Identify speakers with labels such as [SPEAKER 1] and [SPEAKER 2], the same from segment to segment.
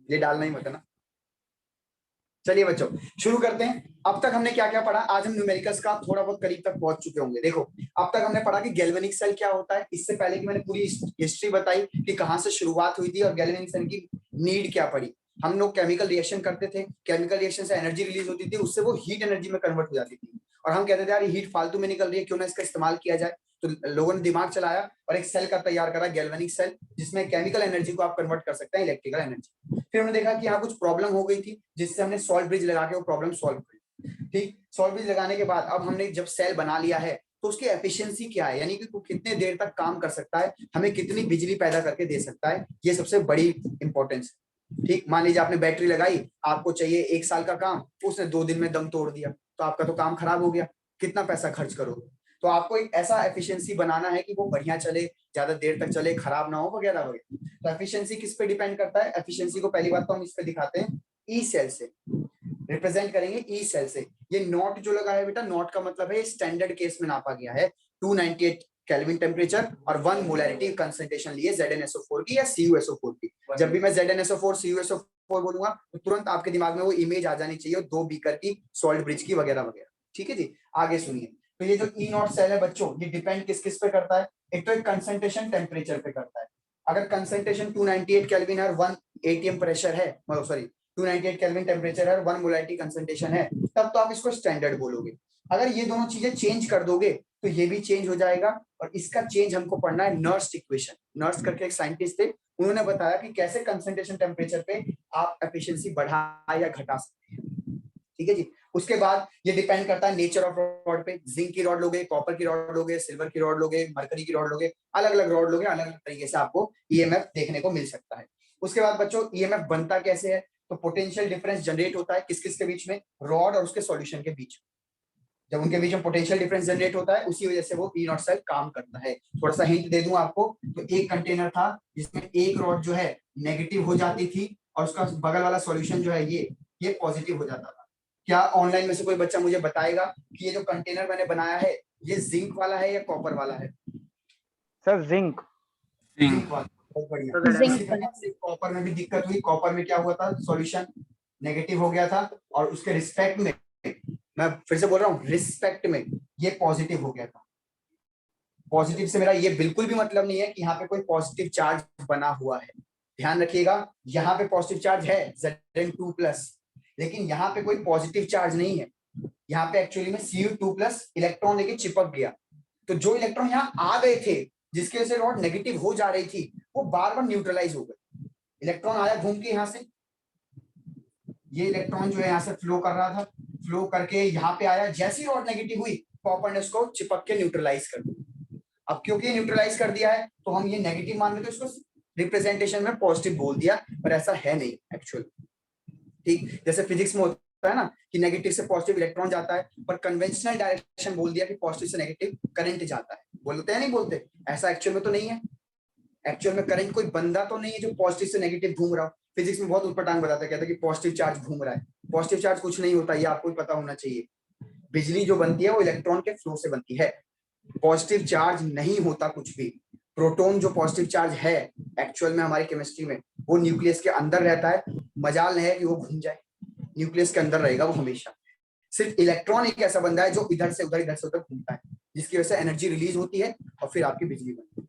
[SPEAKER 1] ये डालना ही मत है ना। चलिए बच्चों शुरू करते हैं। अब तक हमने क्या क्या पढ़ा, आज हम न्यूमेरिकल्स का थोड़ा बहुत करीब तक पहुंच चुके होंगे। देखो अब तक हमने पढ़ा कि गैल्वेनिक सेल क्या होता है, इससे पहले की मैंने पूरी हिस्ट्री बताई कि कहां से शुरुआत हुई थी और गैल्वेनिक सेल की नीड क्या पड़ी। हम लोग केमिकल रिएक्शन करते थे, केमिकल रिएक्शन से एनर्जी रिलीज होती थी, उससे वो हीट एनर्जी में कन्वर्ट हो जाती थी और हम कहते थे यार हीट फालतू में निकल रही है, क्यों ना इसका इस्तेमाल किया जाए। तो लोगों ने दिमाग चलाया और एक सेल का तैयार करा गैल्वेनिक सेल, जिसमें केमिकल एनर्जी को आप कन्वर्ट कर सकते हैं इलेक्ट्रिकल एनर्जी। फिर हमने देखा कि यहाँ कुछ प्रॉब्लम हो गई थी, जिससे हमने सॉल्ट ब्रिज लगा के वो प्रॉब्लम सॉल्व की। ठीक, सॉल्ट ब्रिज लगाने के बाद अब हमने जब सेल बना लिया है तो उसकी एफिशिएंसी क्या है, यानी कि वो कितने देर तक काम कर सकता है, हमें कितनी बिजली पैदा करके दे सकता है, ये सबसे बड़ी इंपॉर्टेंस है। ठीक, मान लीजिए आपने बैटरी लगाई, आपको चाहिए 1 साल का काम, उसने 2 दिन में दम तोड़ दिया, तो आपका तो काम खराब हो गया, कितना पैसा खर्च करोगे। तो आपको एक ऐसा एफिशिएंसी बनाना है कि वो बढ़िया चले, ज्यादा देर तक चले, खराब ना हो वगैरह वगैरह। तो एफिशिएंसी किस पे डिपेंड करता है, एफिशिएंसी को पहली बात तो हम इस पे दिखाते हैं ई सेल से, रिप्रेजेंट करेंगे ई सेल से। ये नॉट जो लगा है बेटा, नॉट का मतलब है स्टैंडर्ड केस में नापा गया है 298 केल्विन टेम्परेचर और 1 मोलैरिटी कंसंट्रेशन लिए ZnSO4 की या CuSO4 की। जब भी मैं ZnSO4 CuSO4 बोलूंगा तो तुरंत आपके दिमाग में वो इमेज आ जानी चाहिए, 2 बीकर की, सॉल्ट ब्रिज की वगैरह वगैरह। ठीक है जी, आगे सुनिए। तो ये जो ई नॉट सेल है बच्चों, ये डिपेंड किस किस पे करता है, एक तो एक कंसंट्रेशन टेम्परेचर पे करता है। अगर कंसंट्रेशन 298 केल्विन और 1 atm प्रेशर है, सॉरी 298 केल्विन टेम्परेचर है, 1 मोलैरिटी कंसंट्रेशन है, तब तो आप इसको स्टैंडर्ड बोलोगे। अगर ये दोनों चीजें चेंज कर दोगे तो ये भी चेंज हो जाएगा, और इसका चेंज हमको पढ़ना है नर्स इक्वेशन। नर्स करके एक साइंटिस्ट थे, उन्होंने बताया कि कैसे कंसंट्रेशन टेम्परेचर पे आप एफिशिएंसी बढ़ा या घटा सकते हैं। ठीक है जी। उसके बाद ये डिपेंड करता है नेचर ऑफ रॉड पे, जिंक की रॉड लोगे, कॉपर की रॉड लोगे, सिल्वर की रॉड लोगे, मरकरी की रॉड लोगे, अलग अलग रॉड लोगे, अलग अलग तरीके से आपको ईएमएफ देखने को मिल सकता है। उसके बाद बच्चों ईएमएफ बनता कैसे है, तो पोटेंशियल डिफरेंस जनरेट होता है किस किस के बीच में, रॉड और उसके सॉल्यूशन के बीच। जब उनके बीच में पोटेंशियल डिफरेंस जनरेट होता है, उसी वजह से वो ई नॉट सेल काम करता है। थोड़ा सा हिंट दे दूं आपको, तो एक कंटेनर था जिसमें एक रॉड जो है नेगेटिव हो जाती थी और उसका बगल वाला सॉल्यूशन जो है ये पॉजिटिव हो जाता था। क्या ऑनलाइन में से कोई बच्चा मुझे बताएगा कि ये जो कंटेनर मैंने बनाया है ये जिंक वाला है या कॉपर वाला है?
[SPEAKER 2] Sir zinc.
[SPEAKER 1] जिंक वाला, बहुत बढ़िया। इसी प्रकार से कॉपर में भी दिक्कत हुई, कॉपर में क्या हुआ था, सॉल्यूशन नेगेटिव हो गया था और उसके रिस्पेक्ट में, मैं फिर से बोल रहा हूँ, रिस्पेक्ट में ये पॉजिटिव हो गया था। पॉजिटिव से मेरा ये बिल्कुल भी मतलब नहीं है कि यहाँ पे कोई पॉजिटिव चार्ज बना हुआ है, ध्यान रखिएगा, यहाँ पे पॉजिटिव चार्ज है Zn2+, लेकिन यहाँ पे कोई पॉजिटिव चार्ज नहीं है। यहाँ पे एक्चुअली में Cu2+ इलेक्ट्रॉन लेके चिपक गया, तो जो इलेक्ट्रॉन यहाँ आ गए थे जिसकी वजह से रॉड नेगेटिव हो जा रही थी, वो बार बार न्यूट्रलाइज हो गए। इलेक्ट्रॉन आया घूम के यहाँ से, ये इलेक्ट्रॉन जो है यहाँ से फ्लो कर रहा था, फ्लो करके यहाँ पे आया, जैसी रॉड नेगेटिव हुई कॉपर ने उसको चिपक के न्यूट्रलाइज कर दिया। अब क्योंकि न्यूट्रलाइज कर दिया है तो हम ये नेगेटिव मान लेते, इसको रिप्रेजेंटेशन में पॉजिटिव बोल दिया, पर ऐसा है नहीं एक्चुअल। ठीक, जैसे फिजिक्स में होता है ना कि नेगेटिव से पॉजिटिव इलेक्ट्रॉन जाता है, पर कन्वेंशनल डायरेक्शन बोल दिया कि पॉजिटिव से नेगेटिव करंट जाता है। बोलते हैं नहीं बोलते, ऐसा एक्चुअल में तो नहीं है। एक्चुअल में करंट कोई बंदा तो नहीं है जो पॉजिटिव से नेगेटिव घूम रहा हो। फिजिक्स में बहुत उटपटांग बताता है, कहता है कि पॉजिटिव चार्ज घूम रहा है। पॉजिटिव चार्ज कुछ नहीं होता, ये आपको पता होना चाहिए। बिजली जो बनती है वो इलेक्ट्रॉन के फ्लो से बनती है, पॉजिटिव चार्ज नहीं होता कुछ भी। प्रोटॉन जो पॉजिटिव चार्ज है एक्चुअल में हमारी केमिस्ट्री में, वो न्यूक्लियस के अंदर रहता है, मजाल नहीं है कि वो घूम जाए, न्यूक्लियस के अंदर रहेगा वो हमेशा। सिर्फ इलेक्ट्रॉन एक ऐसा बंदा है जो इधर से उधर घूमता है, जिसकी वजह से एनर्जी रिलीज होती है और फिर आपकी बिजली बनती है।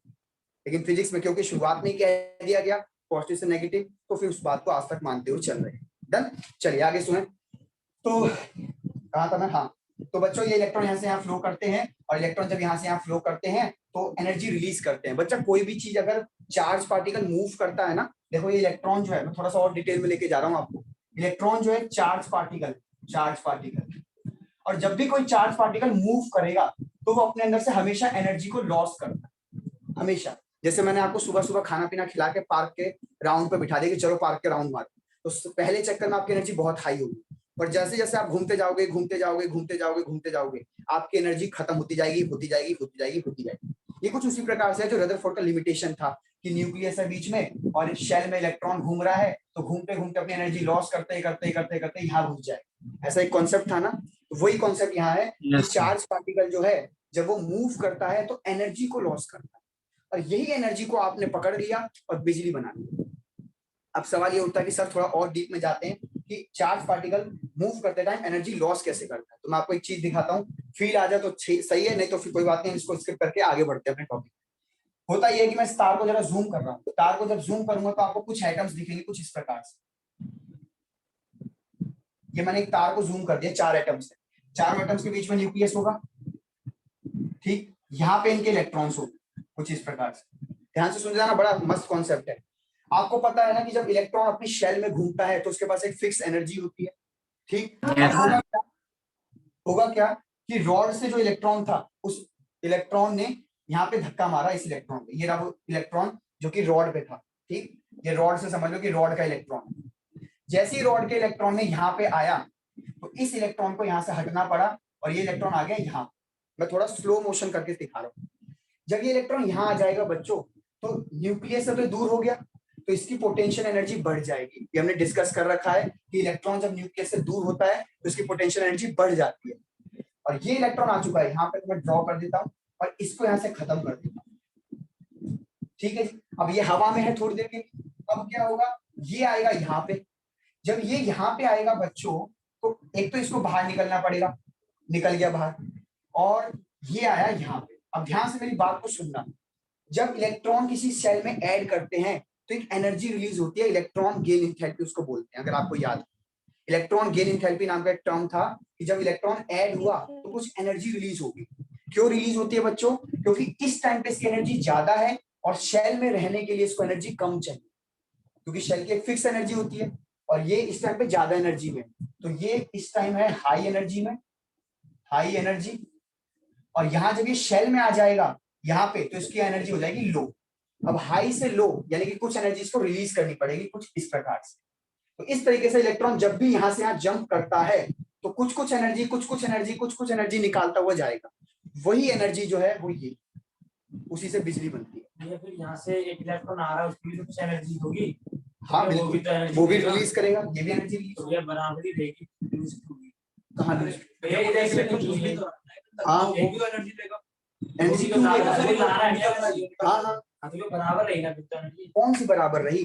[SPEAKER 1] लेकिन फिजिक्स में क्योंकि शुरुआत में कह दिया गया पॉजिटिव से नेगेटिव, तो फिर उस बात को आज तक मानते हुए चल रहे हैं। डन, चलिए आगे सुने। तो कहा था मैं, हाँ, तो बच्चों ये इलेक्ट्रॉन यहाँ से यहाँ फ्लो करते हैं, और इलेक्ट्रॉन जब यहाँ से यहाँ फ्लो करते हैं तो एनर्जी रिलीज करते हैं। बच्चा कोई भी चीज अगर चार्ज पार्टिकल मूव करता है ना, देखो ये इलेक्ट्रॉन जो है, मैं थोड़ा सा और डिटेल में लेके जा रहा हूँ आपको। इलेक्ट्रॉन जो है चार्ज पार्टिकल, चार्ज पार्टिकल, और जब भी कोई चार्ज पार्टिकल मूव करेगा तो वो अपने अंदर से हमेशा एनर्जी को लॉस करता है, हमेशा। जैसे मैंने आपको सुबह सुबह खाना पीना खिला के पार्क के राउंड पे बिठा दिया कि चलो पार्क के राउंड मारो, तो पहले चक्कर में आपकी एनर्जी बहुत हाई होगी, पर जैसे जैसे आप घूमते जाओगे घूमते जाओगे घूमते जाओगे घूमते जाओगे, आपकी एनर्जी खत्म होती जाएगी होती जाएगी होती जाएगी होती जाएगी। ये कुछ उसी प्रकार से है जो रदरफोर्ड का लिमिटेशन था कि न्यूक्लियस है बीच में और शेल में इलेक्ट्रॉन घूम रहा है, तो घूमते घूमते अपनी एनर्जी लॉस करते करते करते करते यहाँ घुस जाए, ऐसा एक कॉन्सेप्ट था ना। वही कॉन्सेप्ट यहाँ है कि चार्ज पार्टिकल जो है जब वो मूव करता है तो एनर्जी को लॉस करता है, और यही एनर्जी को आपने पकड़ लिया और बिजली बना ली। अब सवाल ये उठता है कि सर थोड़ा और डीप में जाते हैं कि चार्ज पार्टिकल मूव करते टाइम एनर्जी लॉस कैसे करता है। तो मैं आपको एक चीज दिखाता हूँ, फील आ जाए तो सही है, नहीं तो फिर कोई बात नहीं, इसको स्किप करके आगे बढ़ते हैं अपने टॉपिक। होता यह है कि मैं इस तार को जरा जूम कर रहा हूँ, तार को जब जूम करूंगा तो आपको कुछ एटम्स दिखेंगे कुछ इस प्रकार से। ये मैंने एक तार को जूम कर दिया, 4 एटम्स है, 4 एटम्स के बीच में न्यूक्लियस होगा, ठीक, यहाँ पे इनके इलेक्ट्रॉन्स होंगे कुछ इस प्रकार से। ध्यान से सुन जाना, बड़ा मस्त कॉन्सेप्ट है। आपको पता है ना कि जब इलेक्ट्रॉन अपनी शेल में घूमता है तो उसके पास एक फिक्स एनर्जी होती है, ठीक। होगा क्या कि रॉड से जो इलेक्ट्रॉन था उस इलेक्ट्रॉन ने यहाँ पे धक्का मारा इस इलेक्ट्रॉन पे, ये रहा वो इलेक्ट्रॉन जो कि रॉड पे था, ठीक। ये रॉड से समझ लो कि रॉड का इलेक्ट्रॉन, जैसे ही रॉड के इलेक्ट्रॉन ने यहाँ पे आया तो इस इलेक्ट्रॉन को यहाँ से हटना पड़ा और ये इलेक्ट्रॉन आ गया यहाँ। मैं थोड़ा स्लो मोशन करके दिखा रहा हूँ। जब ये इलेक्ट्रॉन यहाँ आ जाएगा बच्चों तो न्यूक्लियस से तो दूर हो गया तो इसकी पोटेंशियल एनर्जी बढ़ जाएगी। ये हमने डिस्कस कर रखा है कि इलेक्ट्रॉन जब न्यूक्लियस से दूर होता है तो इसकी पोटेंशियल एनर्जी बढ़ जाती है। और ये इलेक्ट्रॉन आ चुका है यहाँ पे, तो मैं ड्रॉ कर देता हूँ और इसको यहाँ से खत्म कर देता हूँ, ठीक है। अब ये हवा में है थोड़ी देर के लिए, अब क्या होगा, ये आएगा यहाँ पे। जब ये यहाँ पे आएगा बच्चों तो एक तो इसको बाहर निकलना पड़ेगा, निकल गया बाहर, और ये आया यहाँ पे। अब ध्यान से मेरी बात को सुनना, जब इलेक्ट्रॉन किसी सेल में ऐड करते हैं तो एक एनर्जी रिलीज होती है, इलेक्ट्रॉन गेन एंथैल्पी उसको बोलते हैं। अगर आपको याद, इलेक्ट्रॉन गेन एंथैल्पी नाम का एक टर्म था कि जब इलेक्ट्रॉन ऐड हुआ तो कुछ एनर्जी रिलीज होगी। क्यों रिलीज होती है बच्चों, क्योंकि इस टाइम पे इसकी एनर्जी ज्यादा है और शेल में रहने के लिए इसको एनर्जी कम चाहिए, क्योंकि शेल की एक फिक्स एनर्जी होती है और ये इस टाइम पे ज्यादा एनर्जी में, तो ये इस टाइम है हाई एनर्जी में, हाई एनर्जी। और यहाँ जब ये शेल में आ जाएगा यहाँ पे तो इसकी एनर्जी हो जाएगी लो। अब हाई से लो यानी कि कुछ एनर्जी इसको रिलीज करनी पड़ेगी कुछ इस प्रकार से। तो इस तरीके से इलेक्ट्रॉन जब भी यहाँ से यहाँ जंप करता है तो कुछ कुछ एनर्जी निकालता हुआ जाएगा। वही एनर्जी जो है वो ये, उसी से बिजली बनती है।
[SPEAKER 3] ये फिर यहाँ से एक इलेक्ट्रॉन आ रहा है उसकी भी कुछ एनर्जी होगी।
[SPEAKER 1] हाँ
[SPEAKER 3] वो भी तो
[SPEAKER 1] वो भी रिलीज करेगा, ये भी एनर्जी रिलीज
[SPEAKER 3] तो ये बराबरी देगी।
[SPEAKER 1] कहाँ
[SPEAKER 3] भैया ये देख लेते कुछ भी तो
[SPEAKER 1] हाँ
[SPEAKER 3] वो भी तो एनर्जी देगा,
[SPEAKER 1] एनर्जी
[SPEAKER 3] तो
[SPEAKER 1] क्यों
[SPEAKER 3] बराबर
[SPEAKER 1] देगा? हाँ हाँ
[SPEAKER 3] हाँ तो ये बराबर रहेगी ना फिर तो एनर्जी।
[SPEAKER 1] कौन सी बराबर रही?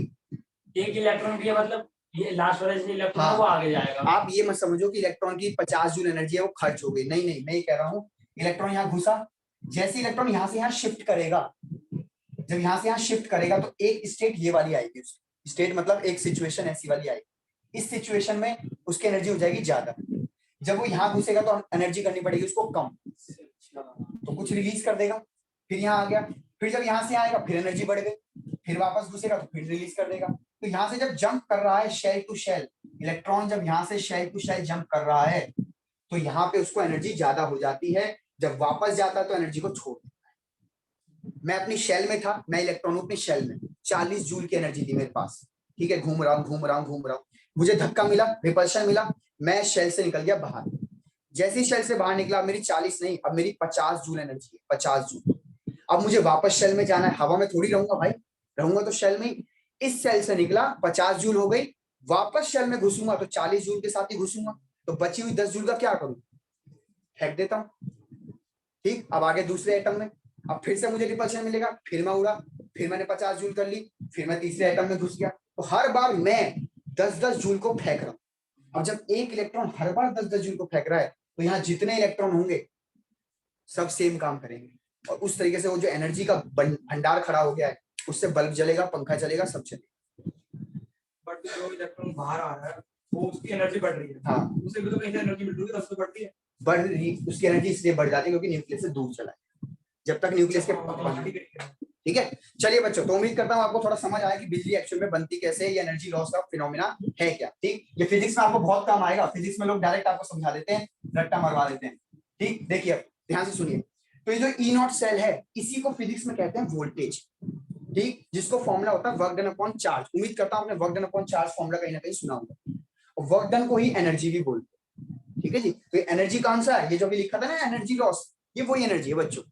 [SPEAKER 3] एक इलेक्ट्रॉन की मतलब ये लास्ट वाला जो इलेक्ट्रॉन है वो आगे जाएगा।
[SPEAKER 1] आप ये मत समझो कि इलेक्ट्रॉन की 50 जूल एनर्जी है वो खर्च हो गई, नहीं नहीं, मैं ये कह रहा हूँ इलेक्ट्रॉन यहाँ घुसा, जैसे इलेक्ट्रॉन यहाँ से यहाँ शिफ्ट करेगा, जब यहाँ से यहाँ शिफ्ट करेगा तो एक स्टेट ये वाली आएगी, स्टेट मतलब एक सिचुएशन ऐसी वाली आएगी। इस सिचुएशन में उसकी एनर्जी हो जाएगी ज्यादा, जब वो यहाँ घुसेगा तो एनर्जी करनी पड़ेगी उसको कम, तो कुछ रिलीज कर देगा, फिर यहाँ आ गया, फिर जब यहाँ से आएगा फिर एनर्जी बढ़ गई, फिर वापस घुसेगा तो फिर रिलीज कर देगा। तो यहाँ से जब जंप कर रहा है शेल टू शेल, इलेक्ट्रॉन जब यहाँ से शेल टू शेल जंप कर रहा है तो यहाँ पे उसको एनर्जी ज्यादा हो जाती है, जब वापस जाता है तो एनर्जी को छोड़ देता है। मैं अपनी शेल में था, मैं इलेक्ट्रॉन अपनी शेल में 40 जूल की एनर्जी थी मेरे पास, ठीक है, घूम रहा हूँ, मुझे धक्का मिला, रिपल्शन मिला, मैं शेल से निकल गया बाहर। जैसे ही शेल से बाहर निकला मेरी 40 नहीं, अब मेरी 50 जूल एनर्जी है, 50 जूल। अब मुझे वापस शेल में जाना है, हवा में थोड़ी रहूंगा भाई, रहूंगा तो शेल में ही। इस शेल से निकला 50 जूल हो गई, वापस शेल में घुसूंगा तो 40 जूल के साथ ही घुसूंगा, तो बची हुई 10 जूल का क्या करूं, फेंक देता हूं, ठीक। अब आगे दूसरे एटम में, अब फिर से मुझे रिपल्शन मिलेगा, फिर मैं उड़ा, फिर मैंने 50 जूल कर ली, फिर मैं तीसरे एटम में घुस गया, तो हर बार मैं 10-10 जूल को फेंक रहा हूं। अब जब एक इलेक्ट्रॉन हर बार 10-10 जूल को फेंक रहा है तो यहाँ जितने इलेक्ट्रॉन होंगे सब सेम काम करेंगे, और उस तरीके से वो जो एनर्जी का भंडार खड़ा हो गया है उससे बल्ब जलेगा, पंखा चलेगा, सब चलेगा।
[SPEAKER 3] बट जो इलेक्ट्रॉन बाहर आ रहा है वो उसकी एनर्जी बढ़ रही है। हाँ, उसे भी तो कहीं से एनर्जी मिल रही है, उससे बढ़ती है, बढ़ रही,
[SPEAKER 1] उसकी एनर्जी इसलिए बढ़ जाती है क्योंकि न्यूक्लियस से दूर चला है, जब तक न्यूक्लियस के, ठीक है। चलिए बच्चों, तो उम्मीद करता हूँ आपको थोड़ा समझ आया कि बिजली एक्चुअल में बनती कैसे है, ये एनर्जी लॉस का फिनोमेना है क्या, ठीक। ये फिजिक्स में आपको बहुत काम आएगा, फिजिक्स में लोग डायरेक्ट आपको समझा देते हैं, रट्टा मरवा देते हैं, ठीक। देखिए ध्यान से सुनिए, तो ये जो ई नॉट सेल है इसी को फिजिक्स में कहते हैं वोल्टेज, ठीक, जिसको फॉर्मूला होता है वर्क डन अपॉन चार्ज। उम्मीद करता हूं आपने work done upon charge formula कहीं ना कहीं सुना होगा, और वर्क डन को ही एनर्जी भी बोलते हैं, ठीक है जी। तो एनर्जी कौन सा है, ये जो भी लिखा था ना एनर्जी लॉस, ये वही एनर्जी है बच्चों।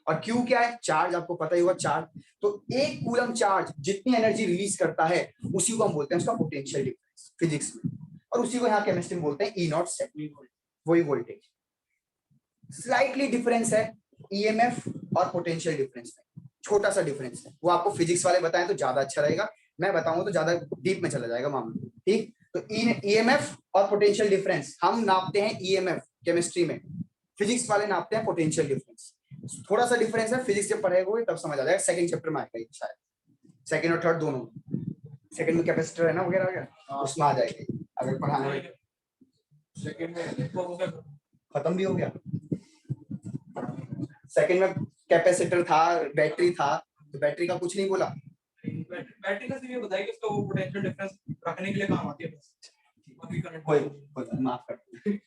[SPEAKER 1] और क्यू क्या है, चार्ज, आपको पता ही होगा चार्ज। तो एक कूलम चार्ज जितनी एनर्जी रिलीज करता है उसी को हम बोलते हैं उसका पोटेंशियल डिफरेंस फिजिक्स में, और उसी को यहाँ केमिस्ट्री में बोलते हैं ई नॉट सेल, वही वोल्टेज। स्लाइटली डिफरेंस है ईएमएफ और पोटेंशियल डिफरेंस में, छोटा सा डिफरेंस है, वो आपको फिजिक्स वाले बताएं तो ज्यादा अच्छा रहेगा, मैं बताऊंगा तो ज्यादा डीप में चला जाएगा मामला। ठीक, तो ईएमएफ और पोटेंशियल डिफरेंस हम नापते हैं ईएमएफ केमिस्ट्री में, फिजिक्स वाले नापते हैं पोटेंशियल डिफरेंस। थोड़ा सा डिफरेंस है, फिजिक्स जब पढ़ेगा तब समझ आ जाएगा, सेकंड चैप्टर में आएगा ये शायद, सेकंड और थर्ड दोनों। सेकंड में कैपेसिटर है ना वगैरह वगैरह, उसमें आ जाएगी अगर पढ़ाना है।
[SPEAKER 3] सेकंड में
[SPEAKER 1] खत्म भी हो गया। सेकंड में कैपेसिटर था, बैटरी था, तो बैटरी का कुछ नहीं बोला।
[SPEAKER 3] बैटरी का सिर्फ ये बताइए कि उसका वो पोटेंशियल डिफरेंस रखने के लिए काम आती है बस, बाकी करंट
[SPEAKER 1] कोई माफ कर।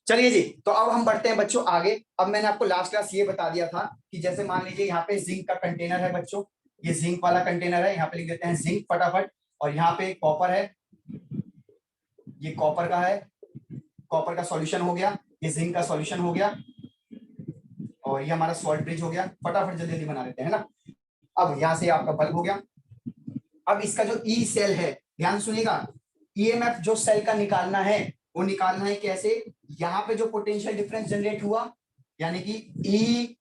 [SPEAKER 1] चलिए जी, तो अब हम बढ़ते हैं बच्चों आगे। अब मैंने आपको लास्ट क्लास ये बता दिया था कि जैसे मान लीजिए यहाँ पे जिंक का कंटेनर है बच्चों, ये जिंक वाला कंटेनर है, यहाँ पे लिख देते हैं जिंक फटाफट, और यहाँ पे कॉपर है, ये कॉपर का है, कॉपर का सॉल्यूशन हो गया, ये जिंक का सॉल्यूशन हो गया, और ये हमारा सॉल्ट ब्रिज हो गया। फटाफट जल्दी जल्दी बना लेते हैं ना। अब यहाँ से आपका बल्ब हो गया। अब इसका जो ई सेल है, ध्यान सुनिएगा, ईएमएफ जो सेल का निकालना है वो निकालना है कैसे, यहाँ पे जो पोटेंशियल डिफरेंस जनरेट हुआ, यानी कि ई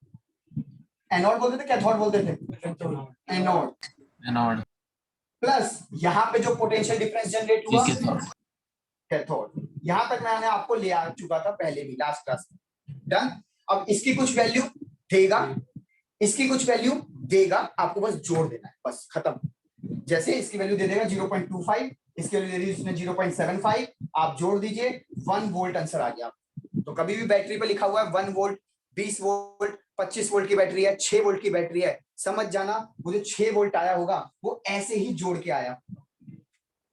[SPEAKER 1] एनोड बोलते थे, कैथोड बोलते थे, एनोड प्लस यहाँ पे जो पोटेंशियल डिफरेंस जनरेट हुआ कैथोड। यहां तक मैंने आपको ले आ चुका था पहले भी लास्ट क्लास में। डन। अब इसकी कुछ वैल्यू देगा, इसकी कुछ वैल्यू देगा, आपको बस जोड़ देना है, बस खत्म। जैसे इसकी वैल्यू दे देगा 0.25, इसकी वैल्यू दे दी उसने 0.75, आप जोड़ दीजिए 1 वोल्ट आंसर आ गया। तो कभी भी बैटरी पे लिखा हुआ है 1 वोल्ट, 20 वोल्ट, 25 वोल्ट की बैटरी है, 6 वोल्ट की बैटरी है, समझ जाना वो जो 6 वोल्ट आया होगा वो ऐसे ही जोड़ के आया।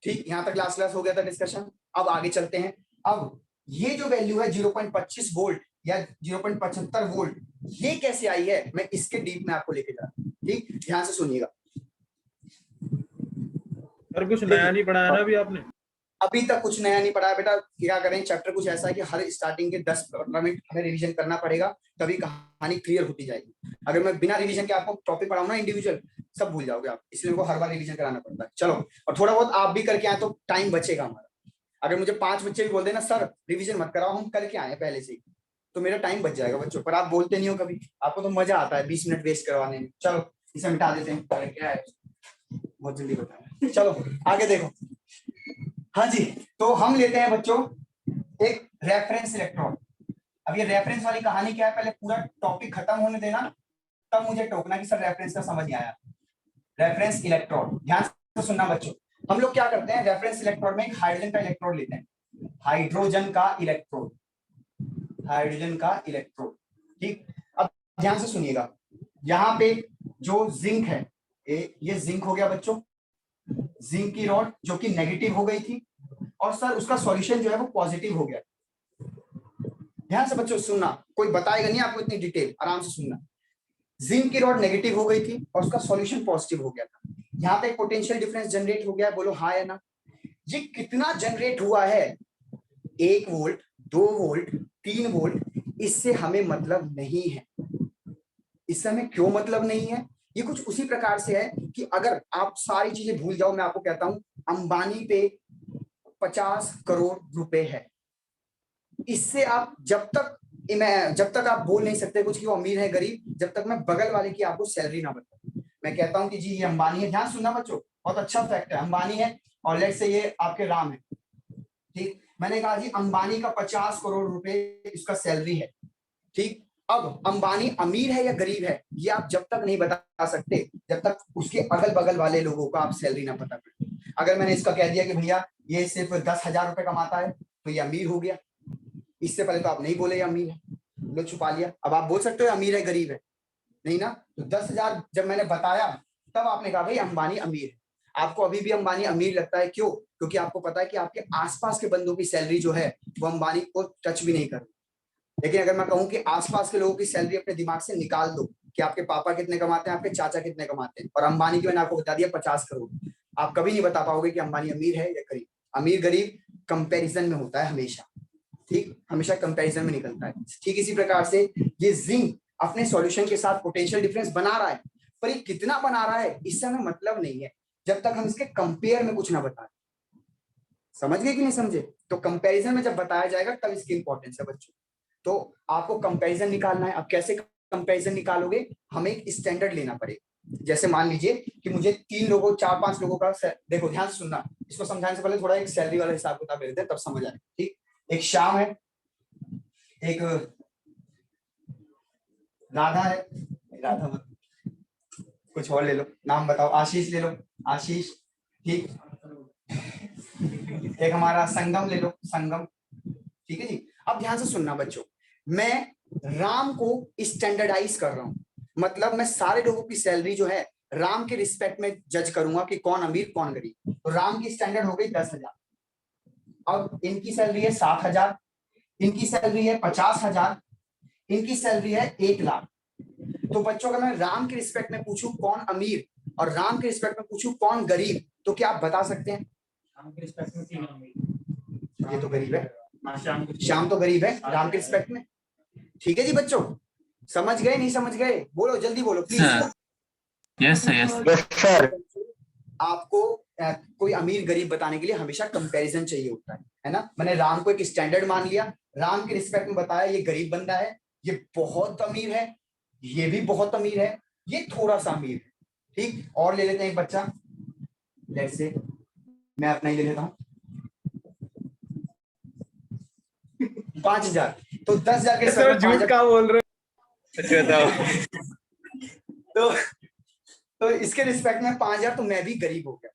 [SPEAKER 1] ठीक, यहां तक लास्ट क्लास हो गया था डिस्कशन। अब आगे चलते हैं। अब ये जो वैल्यू है 0.25 वोल्ट या 0.75 वोल्ट, ये कैसे आई है, मैं इसके डीप में आपको लेके जा रहा हूं। ठीक, ध्यान से सुनिएगा।
[SPEAKER 4] सर कुछ नया नहीं पढ़ाया ना अभी आपने?
[SPEAKER 1] अभी तक कुछ नया नहीं पढ़ाया बेटा। क्या करें, चैप्टर कुछ ऐसा है कि हर स्टार्टिंग के 10-15 मिनट हमें रिवीजन करना पड़ेगा, तभी कहानी क्लियर होती जाएगी। अगर मैं बिना रिवीजन के आपको टॉपिक पढ़ाऊं ना इंडिविजुअल, सब भूल जाओगे आप, इसलिए मेरे को हर बार रिवीजन कराना पड़ता है। चलो, और थोड़ा बहुत आप भी करके आए तो टाइम बचेगा हमारा। अगर मुझे 5 बच्चे भी बोल देना सर रिवीजन मत कराओ, हम करके आए पहले से ही, तो मेरा टाइम बच जाएगा बच्चों। पर आप बोलते नहीं हो कभी, आपको तो मजा आता है 20 मिनट वेस्ट करवाने में। चलो इसे मिटा देते हैं, क्या है बहुत जल्दी बताया। चलो आगे देखो। हाँ जी, तो हम लेते हैं बच्चों एक रेफरेंस इलेक्ट्रॉन। अब ये रेफरेंस वाली कहानी क्या है, पहले पूरा टॉपिक खत्म होने देना, तब मुझे टोकना कि सर रेफरेंस का समझ नहीं आया। रेफरेंस इलेक्ट्रॉन, ध्यान से सुनना बच्चों। हम लोग क्या करते हैं, रेफरेंस इलेक्ट्रॉन में एक हाइड्रोजन का इलेक्ट्रोड लेते हैं, हाइड्रोजन का इलेक्ट्रोड, हाइड्रोजन का इलेक्ट्रोड। ठीक, अब ध्यान से सुनिएगा, यहाँ पे जो जिंक है, ये जिंक हो गया बच्चों, जिंक की रॉड जो कि नेगेटिव हो गई थी, और सर उसका सॉल्यूशन जो है वो पॉजिटिव हो गया। ध्यान से बच्चों सुनना, कोई बताएगा नहीं आपको इतनी डिटेल, आराम से सुनना। जिंक की रॉड नेगेटिव हो गई थी और उसका सॉल्यूशन पॉजिटिव हो गया था। यहाँ पे पोटेंशियल डिफरेंस जनरेट हो गया, बोलो हाँ या ना। ये कितना जनरेट हुआ है, 1 वोल्ट, 2 वोल्ट, 3 वोल्ट, इससे हमें मतलब नहीं है। इससे हमें क्यों मतलब नहीं है, ये कुछ उसी प्रकार से है कि अगर आप सारी चीजें भूल जाओ, मैं आपको कहता हूं अंबानी पे 50 करोड़ रुपए है, इससे आप जब तक आप बोल नहीं सकते कुछ कि वो अमीर है गरीब, जब तक मैं बगल वाले की आपको सैलरी ना बताऊं। मैं कहता हूं कि जी ये अंबानी है, ध्यान सुनना बच्चों, बहुत अच्छा फैक्ट है, अंबानी है और लेट से ये आपके राम है। ठीक, मैंने कहा जी अंबानी का 50 करोड़ रुपए इसका सैलरी है। ठीक, अब अंबानी अमीर है या गरीब है, ये आप जब तक नहीं बता सकते जब तक उसके अगल बगल वाले लोगों का आप सैलरी ना पता करें। अगर मैंने इसका कह दिया कि भैया ये सिर्फ 10,000 रुपए कमाता है, तो ये अमीर हो गया। इससे पहले तो आप नहीं बोले ये अमीर है, लोग छुपा लिया। अब आप बोल सकते हो अमीर है गरीब है, नहीं ना। तो 10,000 जब मैंने बताया तब आपने कहा भाई अंबानी अमीर है। आपको अभी भी अंबानी अमीर लगता है, क्यों? क्योंकि आपको पता है कि आपके आसपास के बंदों की सैलरी जो है वो अंबानी को टच भी नहीं कर। लेकिन अगर मैं कहूं कि आसपास के लोगों की सैलरी अपने दिमाग से निकाल दो कि आपके पापा कितने कमाते हैं, आपके चाचा कितने कमाते हैं, और अंबानी की मैंने आपको बता दिया 50 करोड़, आप कभी नहीं बता पाओगे कि अंबानी अमीर है या गरीब। अमीर गरीब कंपैरिजन में होता है हमेशा, ठीक, हमेशा कंपैरिजन में निकलता है। ठीक इसी प्रकार से ये जिंक अपने सॉल्यूशन के साथ पोटेंशियल डिफरेंस बना रहा है, पर ये कितना बना रहा है इससे हमें मतलब नहीं है जब तक हम इसके कंपेयर में कुछ ना बताएं। समझ गए कि नहीं समझे? तो कंपैरिजन में जब बताया जाएगा तब इसकी इंपॉर्टेंस है बच्चों। तो आपको कंपैरिजन निकालना है। अब कैसे कंपैरिजन निकालोगे, हमें एक स्टैंडर्ड लेना पड़ेगा। जैसे मान लीजिए कि मुझे 3 लोगों 4-5 लोगों का देखो ध्यान से सुनना, इसको समझाने से पहले थोड़ा एक सैलरी वाला हिसाब किताब ले लेते हैं तब समझ आए। ठीक, एक श्याम है, एक राधा है, राधा मत, कुछ और ले लो, नाम बताओ, आशीष ले लो, आशीष। ठीक, एक हमारा संगम ले लो, संगम। ठीक है जी। अब ध्यान से सुनना बच्चों, मैं राम को स्टैंडर्डाइज कर रहा हूं, मतलब मैं सारे लोगों की सैलरी जो है राम के रिस्पेक्ट में जज करूंगा कि कौन अमीर कौन गरीब। तो राम की स्टैंडर्ड हो गई 10,000, अब इनकी सैलरी है 7,000, इनकी सैलरी है 50,000, इनकी सैलरी है 1,00,000। तो बच्चों अगर मैं राम के रिस्पेक्ट में पूछूं कौन अमीर और राम के रिस्पेक्ट में पूछूं कौन गरीब, तो क्या आप बता सकते हैं?
[SPEAKER 3] राम के रिस्पेक्ट में 3 अमीर।
[SPEAKER 1] ये तो गरीब है,
[SPEAKER 3] श्याम
[SPEAKER 1] तो गरीब है राम के रिस्पेक्ट में। ठीक है जी बच्चों, समझ गए नहीं समझ गए? बोलो जल्दी बोलो please.
[SPEAKER 5] Yes sir,
[SPEAKER 2] yes sir.
[SPEAKER 1] आपको कोई अमीर गरीब बताने के लिए हमेशा कंपैरिजन चाहिए होता है ना। मैंने राम को एक स्टैंडर्ड मान लिया, राम के रिस्पेक्ट में बताया ये गरीब बंदा है, ये बहुत अमीर है, ये भी बहुत अमीर है, ये थोड़ा सा अमीर है। ठीक, और ले लेते हैं एक बच्चा, लेट्स से मैं अपना ही ले लेता हूँ 5,000, तो 10,000 के
[SPEAKER 4] सर झूठ का बोल रहे हो, सच बताओ।
[SPEAKER 1] तो इसके रिस्पेक्ट में 5,000, तो मैं भी गरीब हो गया।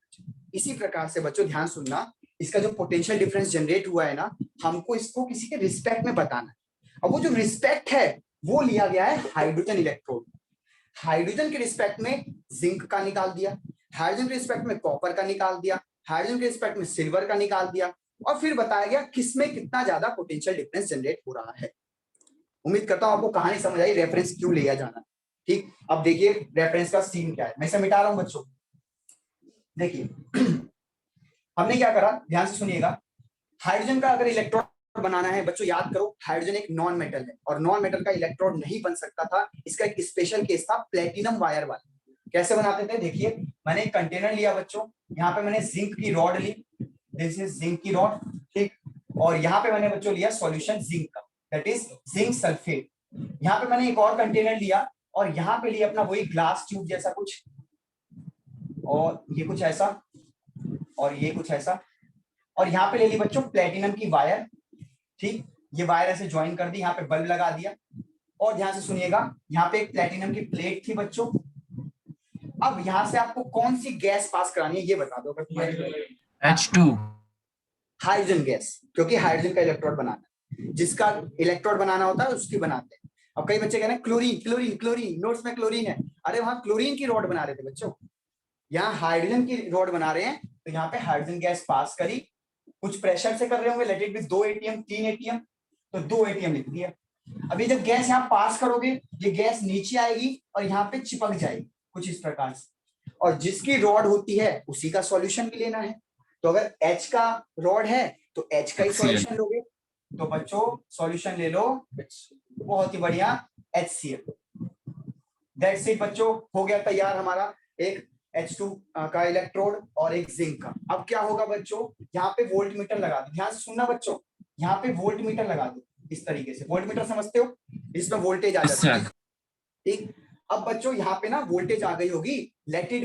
[SPEAKER 1] इसी प्रकार से बच्चों ध्यान सुनना, इसका जो पोटेंशियल डिफरेंस जनरेट हुआ है ना, हमको इसको किसी के रिस्पेक्ट में बताना है। अब वो जो रिस्पेक्ट है वो लिया गया है हाइड्रोजन इलेक्ट्रोड। हाइड्रोजन के रिस्पेक्ट में जिंक का निकाल दिया, हाइड्रोजन के रिस्पेक्ट में कॉपर का निकाल दिया, हाइड्रोजन के रिस्पेक्ट में सिल्वर का निकाल दिया, और फिर बताया गया किसमें कितना ज्यादा पोटेंशियल डिफरेंस जनरेट हो रहा है। उम्मीद करता हूं आपको कहानी समझ आई, रेफरेंस क्यों लिया जाना। ठीक, अब देखिए रेफरेंस का सीन क्या है, मैं इसे मिटा रहा हूं बच्चों। देखिए हमने क्या करा, ध्यान से सुनिएगा। हाइड्रोजन का अगर इलेक्ट्रोड बनाना है बच्चों, याद करो हाइड्रोजन एक नॉन मेटल है और नॉन मेटल का इलेक्ट्रोड नहीं बन सकता था। इसका एक स्पेशल केस था प्लेटिनम वायर वाला। कैसे बनाते थे, देखिए मैंने एक कंटेनर लिया बच्चों, यहाँ पे मैंने जिंक की रॉड ली, दिस इज जिंक की रॉड। ठीक, और यहाँ पे मैंने बच्चों लिया सॉल्यूशन जिंक का, दैट इज जिंक सल्फेट। यहाँ पे मैंने एक और कंटेनर लिया और यहाँ पे लिया अपना वही ग्लास ट्यूब जैसा कुछ, और ये कुछ ऐसा और ये कुछ ऐसा, और यहाँ पे ले ली बच्चों प्लेटिनम की वायर। ठीक, ये वायर ऐसे ज्वाइन कर दी, यहाँ पे बल्ब लगा दिया, और ध्यान से सुनिएगा यहाँ पे एक प्लेटिनम की प्लेट थी बच्चों। अब यहाँ से आपको कौन सी गैस पास करानी है ये बता दो।
[SPEAKER 5] H2
[SPEAKER 1] हाइड्रोजन गैस, क्योंकि हाइड्रोजन का इलेक्ट्रोड बनाना है, जिसका इलेक्ट्रोड बनाना होता है उसकी बनाते हैं। अब कई बच्चे कह रहे हैं क्लोरीन क्लोरीन क्लोरीन, नोट्स में क्लोरीन है, अरे वहां क्लोरीन की रॉड बना रहे थे बच्चों, यहाँ हाइड्रोजन की रॉड बना रहे हैं। तो यहाँ पे हाइड्रोजन गैस पास करी, कुछ प्रेशर से कर रहे होंगे, late it B 2 ATM 3 ATM, तो 2 ATM लिख दिया। अभी जब गैस यहाँ पास करोगे ये गैस नीचे आएगी और यहाँ पे चिपक जाएगी कुछ इस प्रकार से, और जिसकी रॉड होती है उसी का सॉल्यूशन भी लेना है। तो अगर H का रॉड है तो H का ही सॉल्यूशन लोगे, तो बच्चों सॉल्यूशन ले लो, बहुत ही बढ़िया HCl। दैट्स इट बच्चों, हो गया तैयार हमारा एक H2 का इलेक्ट्रोड और एक जिंक का। अब क्या होगा बच्चों, यहाँ पे वोल्ट मीटर लगा दो, ध्यान से सुनना बच्चों, यहाँ पे वोल्ट मीटर लगा दो इस तरीके से। वोल्ट मीटर समझते हो, इसमें वोल्टेज आ जाता है। ठीक, अब बच्चों यहाँ पे ना वोल्टेज आ गई होगी, लेट इट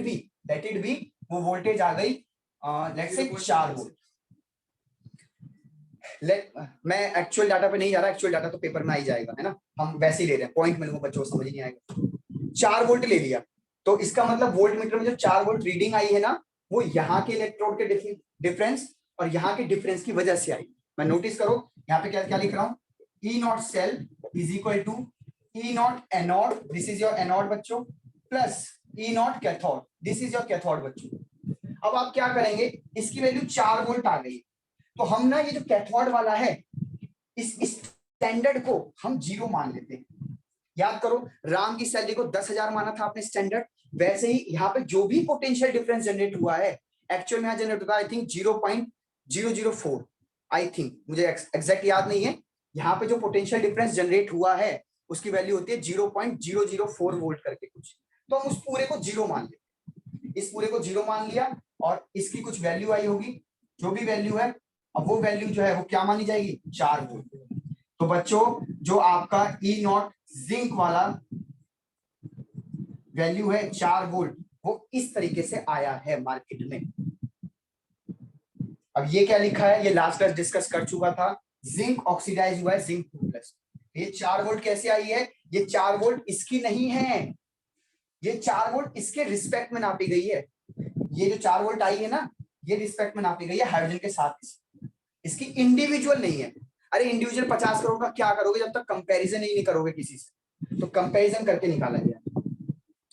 [SPEAKER 1] बी वो वोल्टेज आ गई लेट्स से 4 वोल्ट। मैं एक्चुअल डाटा पे नहीं जा रहा, एक्चुअल डाटा तो पेपर में आ ही जाएगा है ना, हम वैसे ही ले रहे हैं, पॉइंट में लूंगा बच्चों, समझ नहीं आएगा। 4 वोल्ट ले लिया, तो इसका मतलब वोल्ट मीटर में जो 4 वोल्ट रीडिंग आई है ना, वो यहाँ के इलेक्ट्रोड के डिफरेंस और यहाँ के डिफरेंस की वजह से आई। मैं नोटिस करो यहाँ पे क्या क्या लिख रहा हूँ, E not cell is equal to E not anode, this is your anode बच्चों, plus E not cathode, this is your cathode बच्चों। अब आप क्या करेंगे, इसकी वैल्यू 4 वोल्ट आ गई, तो हम ना ये जो कैथोड वाला है इस स्टैंडर्ड को हम 0 मान लेते हैं। याद करो राम की सैलरी को 10,000 माना था आपने स्टैंडर्ड, वैसे ही यहाँ पे जो भी पोटेंशियल डिफरेंस जनरेट हुआ है एक्चुअल में यहाँ जनरेट होता है आई थिंक 0.004, आई थिंक, मुझे एग्जैक्ट याद नहीं है। यहाँ पे जो पोटेंशियल डिफरेंस जनरेट हुआ है उसकी वैल्यू होती है 0.004 वोल्ट करके कुछ, तो हम उस पूरे को 0 मान लेते, इस पूरे को 0 मान लिया और इसकी कुछ वैल्यू आई होगी, जो भी वैल्यू है, अब वो वैल्यू जो है वो क्या मानी जाएगी, 4 वोल्ट। तो बच्चों जो आपका E नॉट जिंक वाला वैल्यू है 4 वोल्ट, वो इस तरीके से आया है मार्केट में। अब ये क्या लिखा है, ये लास्ट क्लास डिस्कस कर चुका था, जिंक ऑक्सीडाइज हुआ है जिंक 2+। ये 4 वोल्ट कैसे आई है, ये 4 वोल्ट इसकी नहीं है, ये 4 वोल्ट इसके रिस्पेक्ट में नापी गई है। ये जो 4 वोल्ट आई है ना, ये रिस्पेक्ट में नापी गई है हाइड्रोजन के साथ, इसकी इंडिविजुअल नहीं है। अरे इंडिविजुअल 50 करोड़ का क्या करोगे जब तक कंपैरिजन ही नहीं करोगे किसी से, तो कंपैरिजन करके निकाला गया।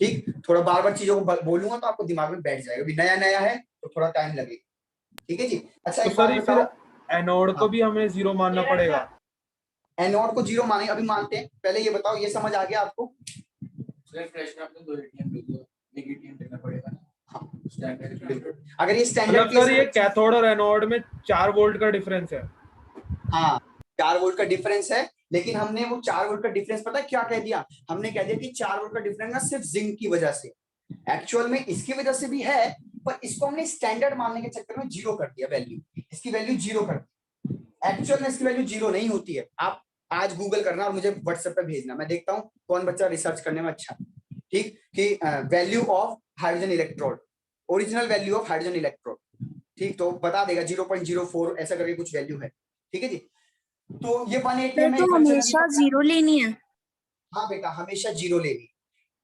[SPEAKER 1] ठीक, थोड़ा बार बार चीजों को बोलूंगा तो आपको दिमाग में बैठ जाएगा, अभी नया नया है तो थोड़ा टाइम लगेगा। ठीक है जी। अच्छा
[SPEAKER 6] तो
[SPEAKER 1] एक बात
[SPEAKER 6] सर
[SPEAKER 1] बताओ,
[SPEAKER 6] फिर एनोड को भी हमें 0 मानना पड़ेगा?
[SPEAKER 1] एनोड को 0 माने, अभी मानते हैं, पहले ये बताओ, ये समझ आ गया आपको?
[SPEAKER 3] प्रश्न आपने 2 एटीएम दे दिया, नेगेटिव देना पड़ेगा ना।
[SPEAKER 1] हाँ,
[SPEAKER 3] स्टैंडर्ड।
[SPEAKER 1] अगर ये स्टैंडर्ड
[SPEAKER 6] मतलब सर ये कैथोड और एनोड में 4 वोल्ट का डिफरेंस है।
[SPEAKER 1] हाँ 4 वोल्ट का डिफरेंस है, लेकिन हमने वो 4 वोल्ट का डिफरेंस पता है क्या कह दिया, हमने कह दिया कि 4 वोल्ट का डिफरेंस ना सिर्फ जिंक की वजह से, एक्चुअल में इसकी वजह से भी है, पर इसको हमने स्टैंडर्ड मानने के चक्कर में 0 कर दिया, वैल्यू इसकी वैल्यू 0 कर दी। एक्चुअल में इसकी वैल्यू 0 नहीं होती है। आप आज गूगल करना और मुझे व्हाट्सएप पे भेजना, मैं देखता हूँ कौन बच्चा रिसर्च करने में अच्छा। ठीक, कि value of hydrogen electrode, original value of hydrogen electrode, ठीक, तो बता देगा 0.04 ऐसा करके कुछ वैल्यू है। ठीक है जी। तो ये 180 में
[SPEAKER 7] तो हमेशा 0 लेनी है।
[SPEAKER 1] हाँ बेटा, हमेशा 0 लेनी।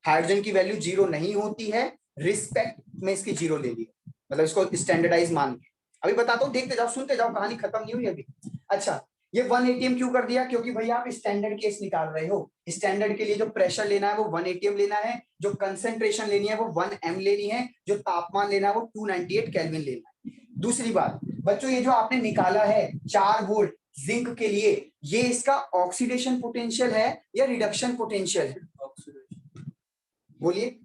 [SPEAKER 1] हाइड्रोजन की वैल्यू 0 नहीं होती है, रिस्पेक्ट में इसकी 0 ले ली, मतलब इसको स्टैंडर्डाइज मान के। अभी बताता हूँ, देखते जाओ, सुनते जाओ, कहानी खत्म नहीं हुई अभी। अच्छा, ये 1 atm क्यों कर दिया, क्योंकि भैया आप स्टैंडर्ड केस निकाल रहे हो, स्टैंडर्ड के लिए जो प्रेशर लेना है वो 1 atm लेना है, जो कंसेंट्रेशन लेनी है वो 1 m लेनी है, जो तापमान लेना है वो 298 केल्विन लेना है। दूसरी बात बच्चों, ये जो आपने निकाला है 4 वोल्ट जिंक के लिए, ये इसका ऑक्सीडेशन पोटेंशियल है या रिडक्शन पोटेंशियल है, बोलिए?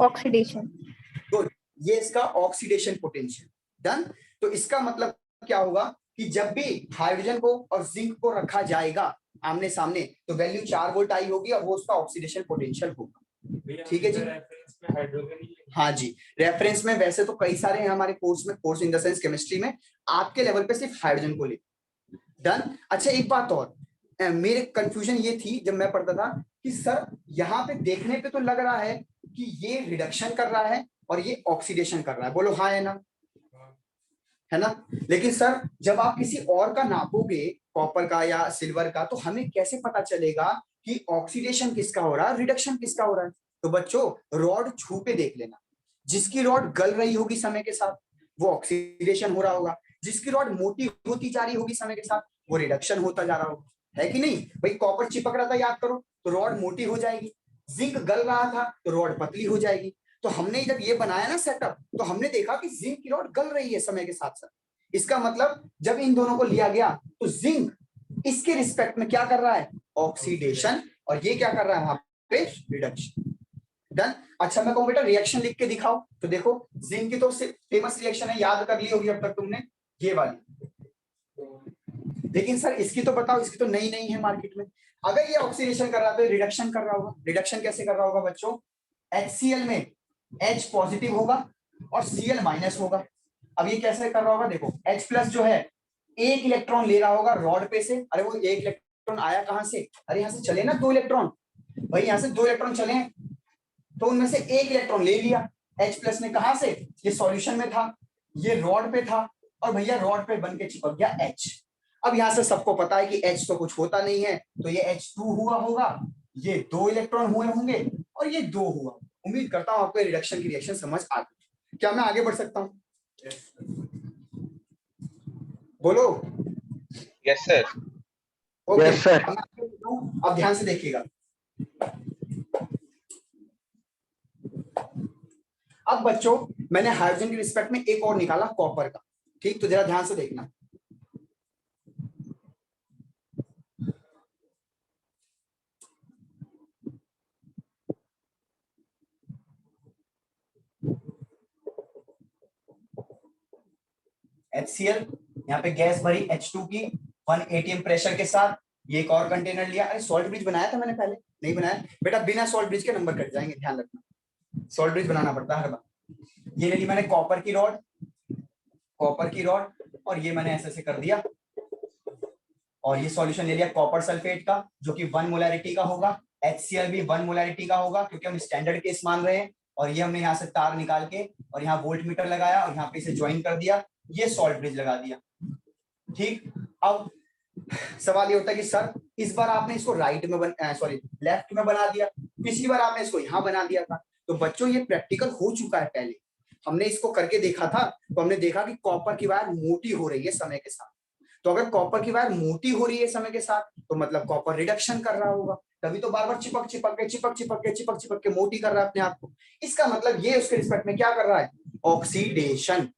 [SPEAKER 7] ऑक्सीडेशन।
[SPEAKER 1] तो ये इसका ऑक्सीडेशन पोटेंशियल। डन। तो इसका मतलब क्या होगा कि जब भी हाइड्रोजन को और जिंक को रखा जाएगा आमने सामने, तो वैल्यू 4 वोल्ट आई होगी और वो उसका ऑक्सीडेशन पोटेंशियल होगा। ठीक है जी। हाँ जी, रेफरेंस में वैसे तो कई सारे हैं हमारे कोर्स में, course in the sense chemistry में, आपके लेवल पे सिर्फ हाइड्रोजन को ले। डन। अच्छा एक बात और, मेरे कंफ्यूजन ये थी जब मैं पढ़ता था कि सर यहाँ पे देखने पे तो लग रहा है कि ये रिडक्शन कर रहा है और ये ऑक्सीडेशन कर रहा है, बोलो हाँ है ना, है ना? लेकिन सर जब आप किसी और का नापोगे, कॉपर का या सिल्वर का, तो हमें कैसे पता चलेगा कि ऑक्सीडेशन किसका हो रहा है, रिडक्शन किसका हो रहा है? तो बच्चों रॉड छू के देख लेना, जिसकी रॉड गल रही होगी समय के साथ वो ऑक्सीडेशन हो रहा होगा, जिसकी रॉड मोटी होती जा रही होगी समय के साथ वो रिडक्शन होता जा रहा होगा, है कि नहीं भाई? कॉपर चिपक रहा था याद करो, तो रॉड मोटी हो जाएगी, जिंक गल रहा था तो रॉड पतली हो जाएगी। तो हमने जब ये बनाया ना सेटअप, तो हमने देखा कि जिंक की रॉड गल रही है समय के साथ साथ। इसका मतलब जब इन दोनों को लिया गया तो जिंक इसके रिस्पेक्ट में क्या कर रहा है, ऑक्सीडेशन, और ये क्या कर रहा है वहां पे, रिडक्शन। डन। अच्छा मैं कहूं बेटा रिएक्शन लिख के दिखाओ, तो देखो जिंक की तो फेमस रिएक्शन है, याद कर ली होगी अब तक तुमने, ये वाली। लेकिन सर इसकी तो बताओ, इसकी तो नई नहीं है मार्केट में। अगर ये ऑक्सीडेशन कर रहा है तो रिडक्शन कर रहा होगा, रिडक्शन कैसे कर रहा होगा बच्चों, HCl में H पॉजिटिव होगा और Cl माइनस होगा। अब ये कैसे कर रहा होगा, देखो H+ जो है एक इलेक्ट्रॉन ले रहा होगा रॉड पे से, अरे वो एक इलेक्ट्रॉन आया कहां से, अरे यहाँ से चले ना 2 इलेक्ट्रॉन, भाई यहाँ से 2 इलेक्ट्रॉन चले, तो उनमें से एक इलेक्ट्रॉन ले लिया H+ ने, कहां से, ये सॉल्यूशन में था, ये रॉड पे था, और भैया रॉड पे बन के चिपक गया H। अब यहां से सबको पता है कि H तो कुछ होता नहीं है, तो ये H2 हुआ होगा, ये 2 इलेक्ट्रॉन हुए होंगे और ये 2 हुआ। उम्मीद करता हूं आपको रिडक्शन की रिएक्शन समझ आ गई। क्या मैं आगे बढ़ सकता हूं? बोलो।
[SPEAKER 4] Yes sir.
[SPEAKER 1] Okay
[SPEAKER 2] yes sir.
[SPEAKER 1] अब ध्यान से देखिएगा। अब बच्चों मैंने हाइड्रोजन के रिस्पेक्ट में एक और निकाला कॉपर का, ठीक, तो जरा ध्यान से देखना। HCl, यहाँ पे गैस भरी H2 की 1 atm प्रेशर के साथ, ये एक और कंटेनर लिया। अरे सॉल्ट ब्रिज बनाया था मैंने पहले, नहीं बनाया बेटा, बिना सॉल्ट ब्रिज के नंबर कट जाएंगे, ध्यान रखना, सॉल्ट ब्रिज बनाना पड़ता है हर बार। ये ले ली मैंने कॉपर की रॉड, कॉपर की रॉड, और ये मैंने ऐसे कर दिया, और ये सॉल्यूशन ले लिया कॉपर सल्फेट का जो कि 1 मोलैरिटी का होगा, HCl भी 1 मोलैरिटी का होगा क्योंकि हम स्टैंडर्ड केस मान रहे हैं। और ये हमने यहाँ से तार निकाल के और यहाँ वोल्ट मीटर लगाया और यहाँ पे इसे ज्वाइन कर दिया, ये सॉल्ट ब्रिज लगा दिया। ठीक, अब सवाल ये होता है कि सर इस बार आपने इसको राइट में लेफ्ट में बना दिया, पिछली बार आपने इसको यहाँ बना दिया था। तो बच्चों ये प्रैक्टिकल हो चुका है, पहले हमने इसको करके देखा था। तो हमने देखा कि कॉपर की वायर मोटी हो रही है समय के साथ। तो अगर कॉपर की वायर मोटी हो रही है समय के साथ तो मतलब कॉपर रिडक्शन कर रहा होगा, तभी तो बार बार चिपक के मोटी कर रहा है अपने आप को। इसका मतलब ये उसके रिस्पेक्ट में क्या कर रहा है, ऑक्सीडेशन।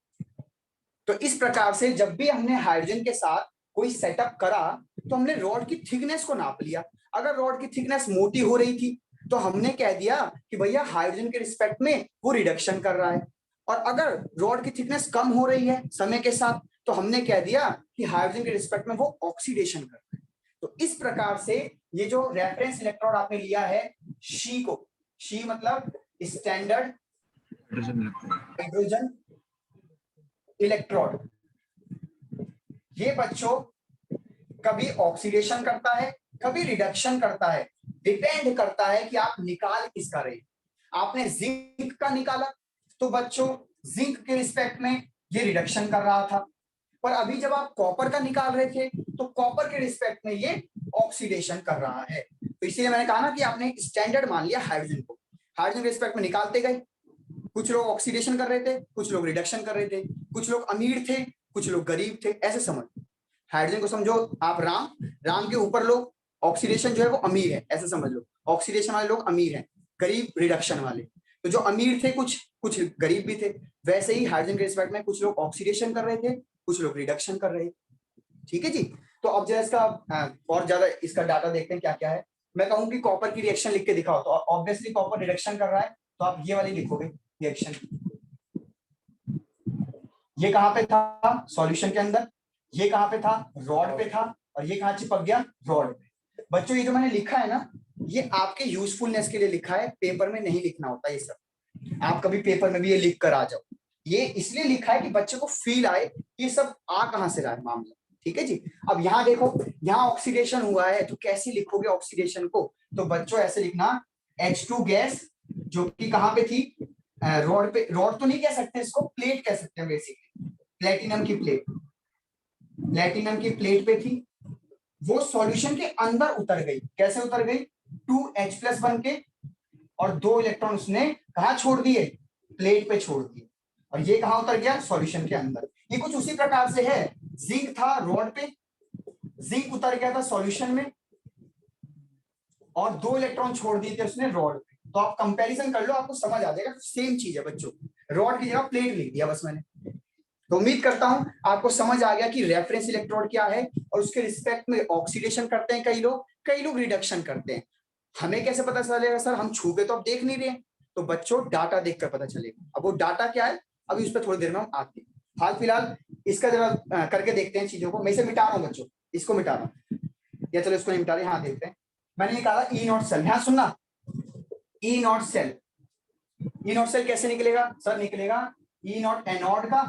[SPEAKER 1] तो इस प्रकार से जब भी हमने हाइड्रोजन के साथ कोई सेटअप करा तो हमने रॉड की थिकनेस को नाप लिया। अगर रॉड की थिकनेस मोटी हो रही थी तो हमने कह दिया कि भैया हाइड्रोजन के रिस्पेक्ट में वो रिडक्शन कर रहा है, और अगर रॉड की थिकनेस कम हो रही है समय के साथ तो हमने कह दिया कि हाइड्रोजन के रिस्पेक्ट में वो ऑक्सीडेशन कर रहा है। तो इस प्रकार से ये जो रेफरेंस इलेक्ट्रोड आपने लिया है शी को, शी मतलब स्टैंडर्ड हाइड्रोजन इलेक्ट्रोड, ये बच्चों कभी ऑक्सीडेशन करता है कभी रिडक्शन करता है, डिपेंड करता है कि आप निकाल किसका रहे। आपने जिंक का निकाला तो बच्चों जिंक के रिस्पेक्ट में ये रिडक्शन कर रहा था, पर अभी जब आप कॉपर का निकाल रहे थे तो कॉपर के रिस्पेक्ट में ये ऑक्सीडेशन कर रहा है। तो इसीलिए मैंने कहा ना कि आपने स्टैंडर्ड मान लिया हाइड्रोजन को, हाइड्रोजन के रिस्पेक्ट में निकालते गए। कुछ लोग ऑक्सीडेशन कर रहे थे, कुछ लोग रिडक्शन कर रहे थे, कुछ लोग अमीर थे, कुछ लोग गरीब थे, ऐसे समझ। हाइड्रोजन को समझो आप राम के ऊपर लोग ऑक्सीडेशन जो है वो अमीर है, ऐसे समझ लो। ऑक्सीडेशन वाले लोग अमीर हैं, गरीब रिडक्शन वाले। तो जो अमीर थे कुछ गरीब भी थे, वैसे ही हाइड्रोजन के रिस्पेक्ट में कुछ लोग ऑक्सीडेशन कर रहे थे, कुछ लोग रिडक्शन कर रहे थे। ठीक है जी। तो अब जरा इसका और ज्यादा इसका डाटा देखते हैं क्या क्या है। मैं कहूँ कि कॉपर की रिएक्शन लिख के दिखाओ, तो ऑब्वियसली कॉपर रिडक्शन कर रहा है तो आप ये वाली लिखोगे रिएक्शन। ये कहां पे था, सॉल्यूशन के अंदर, ये कहां पे था, रॉड पे था, और ये कहां चिपक गया, रॉड पे। बच्चों ये जो मैंने लिखा है ना, ये आपके यूजफुलनेस के लिए लिखा है, पेपर में नहीं लिखना होता ये सब। आप कभी पेपर में भी ये लिख कर आ जाओ, ये इसलिए लिखा है कि बच्चे को फील आए ये सब आ कहां से रहा है मामला। ठीक है जी। अब यहाँ देखो, यहाँ ऑक्सीडेशन हुआ है तो कैसे लिखोगे ऑक्सीडेशन को, तो बच्चों ऐसे लिखना H2 गैस जो कि कहां पे थी, रॉड पे। रॉड तो नहीं कह सकते इसको, प्लेट कह सकते हैं बेसिकली, प्लेटिनम की प्लेट, प्लेटिनम की प्लेट पे थी। वो सॉल्यूशन के अंदर उतर गई। कैसे उतर गई, 2H+ बन के, और 2 इलेक्ट्रॉन उसने कहा छोड़ दिए, प्लेट पे छोड़ दिए, और ये कहां उतर गया, सॉल्यूशन के अंदर। ये कुछ उसी प्रकार से है, जिंक था रॉड पे, जिंक उतर गया था सॉल्यूशन में, और 2 इलेक्ट्रॉन छोड़ दिए थे उसने रॉड पे। तो आप कंपैरिजन कर लो, आपको समझ आ जाएगा। सेम चीज है बच्चों, रॉड की जगह प्लेट लिख दिया बस मैंने। तो उम्मीद करता हूं आपको समझ आ गया कि रेफरेंस इलेक्ट्रोड क्या है, और उसके रिस्पेक्ट में ऑक्सीडेशन करते हैं कई लोग रिडक्शन करते हैं। हमें कैसे पता चलेगा सर, हम छू के तो अब देख नहीं रहे, तो बच्चों डाटा देखकर पता चलेगा। अब वो डाटा क्या है अभी उस पर थोड़ी देर में हम आते हैं। हाल फिलहाल इसका जरा करके देखते हैं चीजों को। मैं इसे मिटा रहा हूँ बच्चों, इसको मिटा रहा हूँ, या चलो इसको नहीं मिटा रहे। हाँ देखते हैं, मैंने निकाला E0 सेल। ध्यान सुनना, E0 सेल, E0 सेल कैसे निकलेगा सर, निकलेगा E0 एनोड का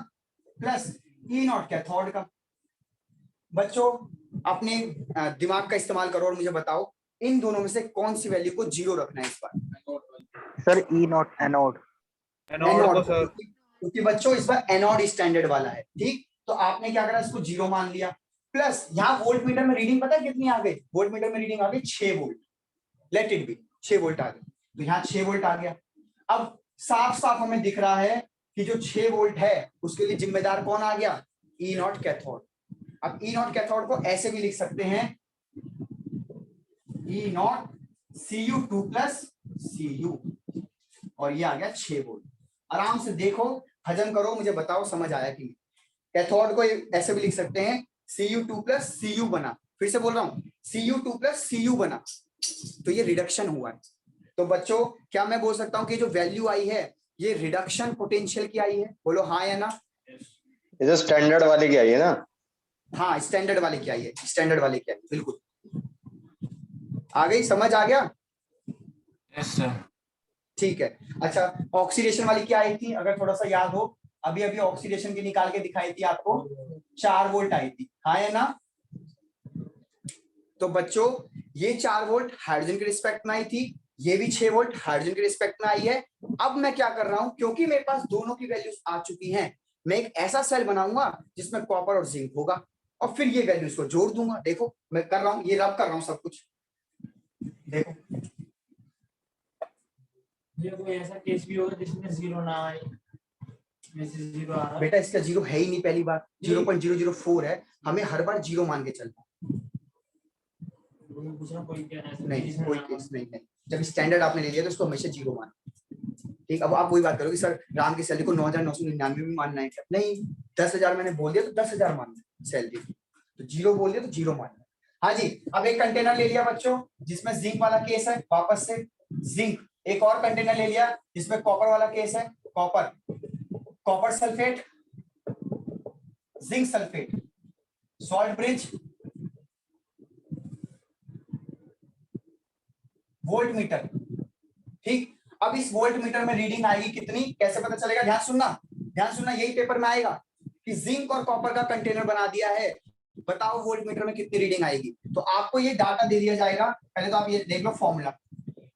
[SPEAKER 1] प्लस E0 कैथोड का। बच्चों अपने दिमाग का इस्तेमाल करो और मुझे बताओ इन दोनों में से कौन सी वैल्यू को 0 रखना है इस बार।
[SPEAKER 2] Sir E0 anode.
[SPEAKER 6] Anode sir,
[SPEAKER 1] क्योंकि बच्चों इस बार एनोड स्टैंडर्ड वाला है। ठीक, तो आपने क्या करा, इसको 0 मान लिया। प्लस यहाँ वोल्ट मीटर में रीडिंग पता है कितनी आ गई, वोल्ट मीटर में रीडिंग आ गई 6 volt. Let it be 6 volt आ गई, तो यहाँ 6 वोल्ट आ गया। अब साफ साफ हमें दिख रहा है कि जो 6 वोल्ट है उसके लिए जिम्मेदार कौन आ गया, E0 कैथोड। अब E0 कैथोड को ऐसे भी लिख सकते हैं, E0 Cu2 प्लस Cu, और ये आ गया 6 वोल्ट। आराम से देखो, हजम करो, मुझे बताओ समझ आया कि नहीं। कैथोड को ऐसे भी लिख सकते हैं, Cu2 प्लस Cu बना। फिर से बोल रहा हूं, Cu2 प्लस Cu बना, तो ये रिडक्शन हुआ है। तो बच्चों क्या मैं बोल सकता हूं कि जो वैल्यू आई है ये रिडक्शन पोटेंशियल की आई है, बोलो हाँ या ना।
[SPEAKER 4] ये जो स्टैंडर्ड वाली की आई है ना,
[SPEAKER 1] हाँ स्टैंडर्ड वाले की आई है, स्टैंडर्ड वाले की आई है, बिल्कुल आ गई, समझ आ गया।
[SPEAKER 5] Yes sir.
[SPEAKER 1] ठीक है। अच्छा, ऑक्सीडेशन वाली क्या आई थी, अगर थोड़ा सा याद हो, अभी अभी ऑक्सीडेशन की निकाल के दिखाई थी आपको, 4 वोल्ट आई थी, हाँ या ना। तो बच्चों ये 4 वोल्ट हाइड्रोजन के रिस्पेक्ट में आई थी, ये भी 6 वोल्ट हाइड्रोजन के रिस्पेक्ट में आई है। अब मैं क्या कर रहा हूं, क्योंकि मेरे पास दोनों की वैल्यूज आ चुकी हैं, मैं एक ऐसा सेल बनाऊंगा जिसमें कॉपर और जिंक होगा और फिर ये वैल्यूज को जोड़ दूंगा। देखो मैं कर रहा हूं, ये रब कर रहा हूं सब कुछ। देखो
[SPEAKER 3] ये कोई ऐसा केस भी होगा जिसमें 0 ना आए, मैसेज 0 आ रहा है।
[SPEAKER 1] बेटा इसका 0 है ही नहीं, पहली बार 0.004 है, हमें हर बार 0 मान के चलना।
[SPEAKER 3] पूछना कोई क्या है
[SPEAKER 1] नहीं कोई केस नहीं, जब स्टैंडर्ड आपने ले लिया तो उसको हमेशा 0 मान। ठीक, अब आप वही बात करोगे सर राम की सैलरी को 9,999 भी मानना है क्या? नहीं, 10,000 मैंने बोल दिया तो 10,000 मानना सैलरी, तो 0 बोल दिया तो 0 मानना। हाँ जी, अब एक कंटेनर ले लिया बच्चों जिसमें जिंक वाला केस है, वापस से जिंक। एक और कंटेनर ले लिया जिसमें कॉपर वाला केस है, copper sulphate, zinc sulphate, salt bridge, volt meter. ठीक, अब इस वोल्ट मीटर में रीडिंग आएगी कितनी, कैसे पता चलेगा? ध्यान सुनना, यही पेपर में आएगा कि जिंक और कॉपर का कंटेनर बना दिया है, बताओ वोल्ट मीटर में कितनी रीडिंग आएगी। तो आपको ये डाटा दे दिया जाएगा, पहले तो आप ये देख लो formula,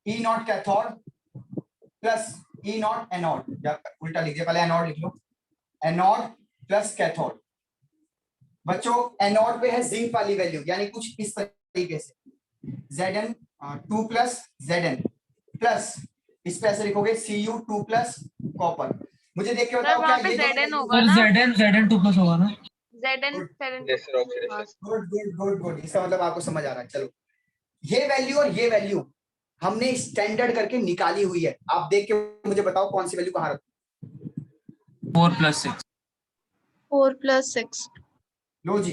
[SPEAKER 1] E not cathode plus E not anode, या उल्टा लिख दिया, पहले एनोड लिख लो, एनोड प्लस कैथोड। बच्चों एनोड पे है जिंक वाली वैल्यू, यानी कुछ इस तरीके से Zn 2 प्लस Zn प्लस इस पे ऐसे लिखोगे Cu 2 प्लस कॉपर। मुझे देख के बताओ क्या ये
[SPEAKER 8] Zn होगा
[SPEAKER 6] सर
[SPEAKER 8] ना?
[SPEAKER 6] Zn 2 प्लस होगा ना?
[SPEAKER 8] Zn
[SPEAKER 4] Yes, sir, oxidation.
[SPEAKER 1] Good, इसका मतलब आपको समझ आ रहा है। चलो ये वैल्यू और ये वैल्यू हमने स्टैंडर्ड करके निकाली हुई है, आप देख के मुझे बताओ कौन सी वैल्यू कहाँ रखो।
[SPEAKER 5] 4 + 6
[SPEAKER 7] 4 + 6
[SPEAKER 1] लो जी,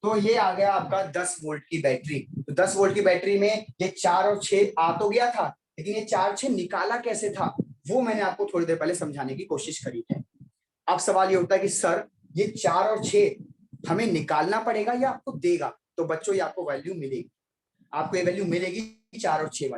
[SPEAKER 1] तो ये आ गया आपका 10 वोल्ट की बैटरी। तो 10 वोल्ट की बैटरी में ये 4 और 6 आ तो गया था, लेकिन ये 4 6 निकाला कैसे था वो मैंने आपको थोड़ी देर पहले समझाने की कोशिश करी है। अब सवाल ये उठता है कि सर ये 4 और 6 हमें निकालना पड़ेगा या आपको देगा? तो बच्चों ये आपको वैल्यू मिलेगी, आपको ये वैल्यू मिलेगी 4 और 6 वाली।